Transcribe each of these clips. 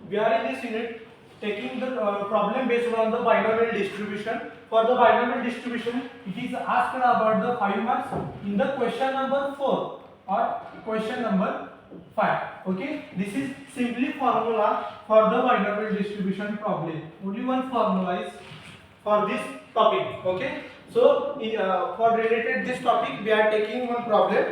we are in this unit taking the problem based on the binomial distribution. For the binomial distribution, it is asked about the 5 marks in the question number 4 or question number 5. Okay, this is simply formula for the binomial distribution problem. Only one formula is for this topic. Okay, so for related this topic, we are taking one problem.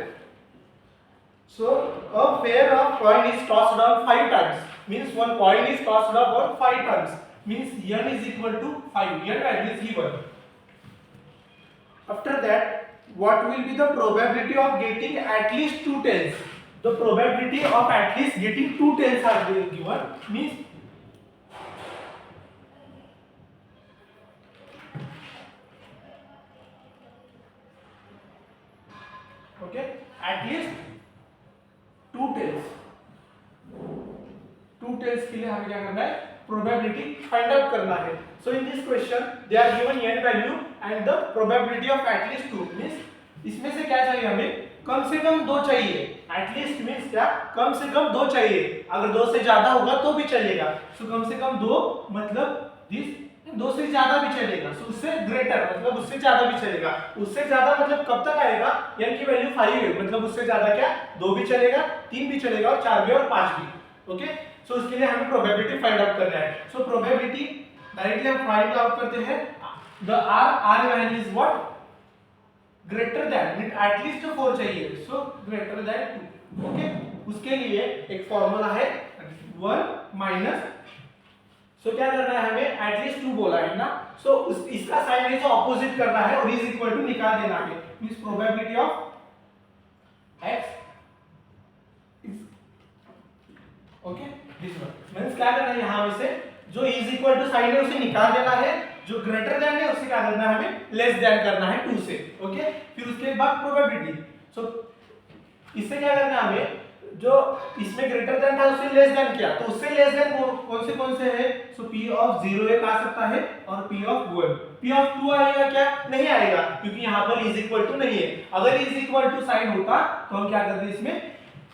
So a pair of coin is tossed down 5 times. Means one coin is tossed down 5 times. Means n is equal to 5. N value is given. After that, what will be the probability of getting at least 2 tails? The probability of at least getting 2 tails are being given. Means okay, at least 2 tails. 2 tails के लिए हमें क्या करना है? Probability find out करना है. So in this question they are given n value and the probability of at least 2 means इसमें से क्या चाहिए हमें? कम से कम 2 चाहिए. At least means क्या? कम से कम 2 चाहिए. अगर 2 से ज्यादा होगा तो भी चलेगा. So कम से कम 2 मतलब this 2 से ज्यादा भी चलेगा. So उससे ग्रेटर मतलब उससे ज्यादा भी चलेगा. उससे ज्यादा मतलब कब तक आएगा? n की वैल्यू 5 है मतलब उससे ज्यादा क्या? 2 भी चलेगा, 3 भी चलेगा और 4 भी और 5 भी. ओके, सो उसके लिए हमें प्रोबेबिलिटी फाइंड आउट करना है. सो प्रोबेबिलिटी डायरेक्टली हम फाइंड आउट करते हैं. The r value is what? Greater than mean at least 4 चाहिए. So greater than 2. ओके, उसके लिए एक फार्मूला है 1 माइनस. सो क्या करना है हमें? एटलीस्ट 2 बोला है ना. सो इसका साइन है जो ऑपोजिट करना है और इज इक्वल टू निकाल देना है. Means probability of x okay this one. Means क्या करना है यहां में से जो इज इक्वल टू साइन है उसे निकाल देना है. जो ग्रेटर देन है उसे क्या करना है? हमें लेस देन करना है 2 से. ओके, फिर उसके बाद प्रोबेबिलिटी. सो इससे क्या करना है हमें? जो इसमें ग्रेटर देन था उससे लेस देन किया तो उससे लेस देन कौन से है? सो p ऑफ 0 एक आ सकता है और p ऑफ 1. p ऑफ 2 आएगा क्या? नहीं आएगा क्योंकि यहां पर इज इक्वल टू नहीं है. अगर इज इक्वल टू साइन होता तो हम क्या करते इसमें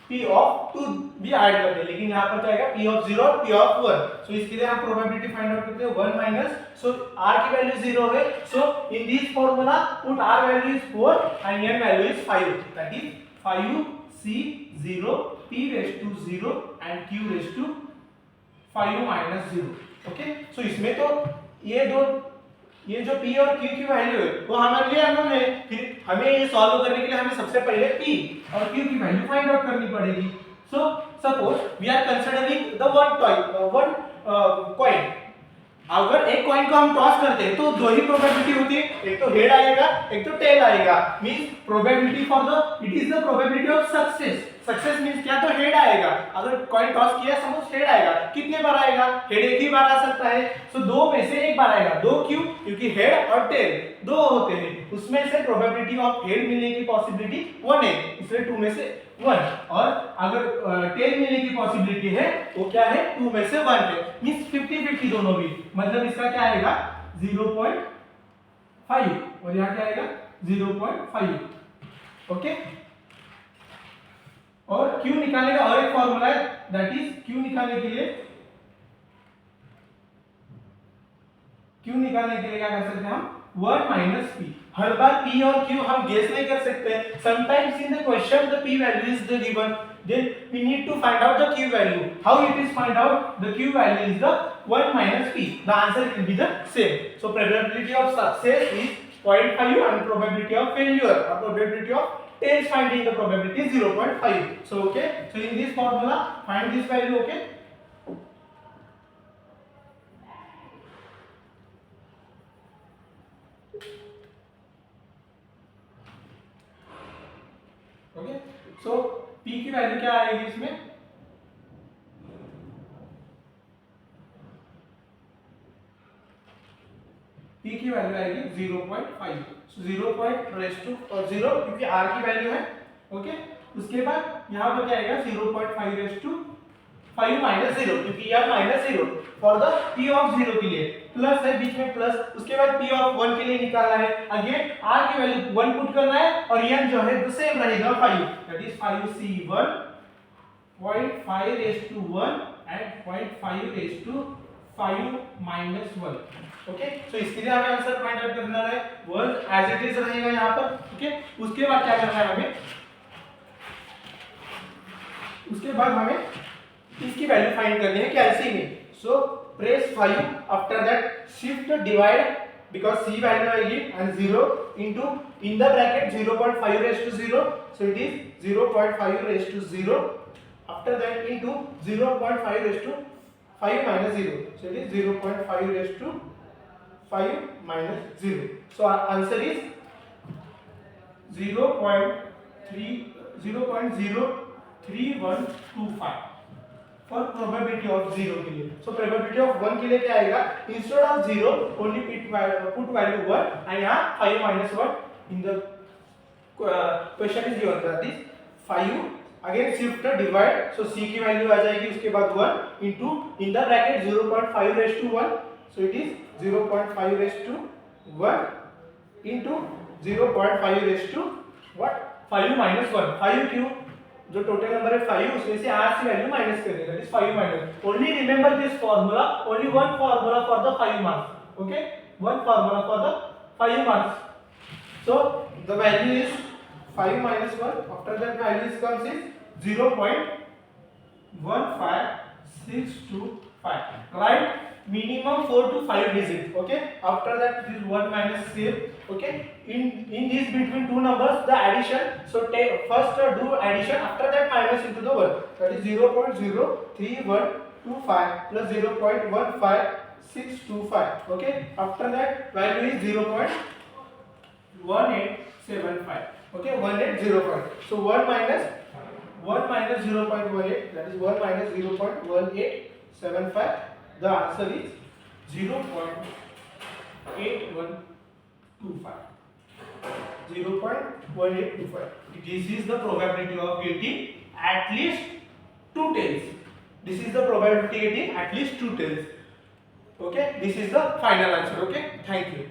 p ऑफ 2 भी ऐड करते हैं. लेकिन यहां पर क्या आएगा? p ऑफ 0 और p ऑफ 1. सो इसके लिए हम प्रोबेबिलिटी फाइंड आउट करते हैं 1 माइनस. सो r की वैल्यू 0 है. So in this formula put r value is 4 and n value is 5. That is 5 c 0 p raised to 0 and q raised to 5 minus 0. Okay, सो इसमें तो ये जो p और q की वैल्यू है वो हमारे लिए अननोन है. फिर हमें ये सॉल्व करने के लिए हमें सबसे पहले p और q की वैल्यू फाइंड आउट करनी पड़ेगी. So suppose we are considering the one coin. अगर एक कॉइन को हम टॉस करते हैं तो दो ही प्रोबेबिलिटी होती है. एक तो हेड आएगा, एक तो टेल आएगा. Means probability for the it is the probability of success. Success means क्या? तो हेड आएगा. अगर कॉइन टॉस किया सपोज हेड आएगा. कितने बार आएगा? हेड एक ही बार आ सकता है. सो दो में से एक बार आएगा. दो क्यों? क्योंकि हेड और टेल दो होते हैं. उसमें से प्रोबेबिलिटी ऑफ हेड मिलने की पॉसिबिलिटी 1 है, इसलिए 2 में से 1. और अगर टेल मिलने की पॉसिबिलिटी है वो क्या है? 2 में से 1 है. मींस 50-50 दोनों भी. मतलब इसका क्या आएगा? 0.5 और यहाँ क्या आएगा? 0.5. ओके, और q निकालने का और एक फॉर्मूला है. दैट इज q निकालने के लिए क्या कर सकते हैं हम? 1 माइनस p. हर बार p और q हम गेस नहीं कर सकते. Sometimes in the question the p value is the given. then we need to find out the q value. How it is find out? The q value is the 1 minus p. The answer will be the same. So probability of success is 0.5 and probability of failure or probability of tails finding the probability is 0.5. So okay, so in this formula find this value. Okay, okay. So p की value क्या आएगी इसमें? p की value आएगी 0.5. सो 0.0 क्योंकि r की value है. Okay, उसके बाद यहाँ पर क्या आएगा? 0.5 रेस टू 5 माइनस 0 क्योंकि r minus 0 for the p of 0 के लिए. प्लस है बीच में प्लस. उसके बाद p ऑफ 1 के लिए निकालना है. अगेन r की वैल्यू 1 पुट करना है और n जो है सेम रहेगा 5. That is 5c1 0.5 raise to 1 at 0.5 raised to 5 minus 1. Okay, तो इसके लिए हमें आंसर फाइंड आउट करना है, 1 एज इट इज रहेगा यहाँ पर. ओके, उसके बाद क्या करना है हमें, उसके बाद हमें इसकी वैल्यू फाइंड करनी है कैलसी में. सो press 5, after that shift divide because c value आएगी and 0 into in the bracket 0.5 raised to 0, so it is 0.5 raised to 0, after that into 0.5 raised to 5 minus 0, so it is 0.5 raised to 5 minus 0. So our answer is 0.03125 for probability of 0 के लिए. So probability of 1 के लिए क्या आएगा, instead of 0 only put value 1 and यहाँ 5 minus 1 in the question is given, that is 5 again shift divide, so c की value आ जाएगी उसके बाद 1 into in the bracket 0.5 raised to 1, so it is 0.5 raised to 1 into 0.5 raised to what, 5 minus 1. 5 क्यों, जो total number है 5 उसमें से r की वैल्यू माइनस कर देगा, that is 5 minus. Only remember this formula, only one formula for the 5 marks. Okay, one formula for the 5 marks. So the value is 5 minus 1, after that value comes is 0.15625. Right, minimum 4 to 5 digits. Okay, after that this 1 minus save. Okay, in this between two numbers the addition, so take first do addition, after that minus into the 1, that is 0.03125 plus 0.15625. okay, after that value is 0.1875. okay, 1805. so 1 minus 0.18, that is 1 minus 0.1875. the answer is 0.8125. 0.1825. This is the probability of getting at least 2 tails. This is the probability getting at least 2 tails. Okay, this is the final answer. Okay, thank you.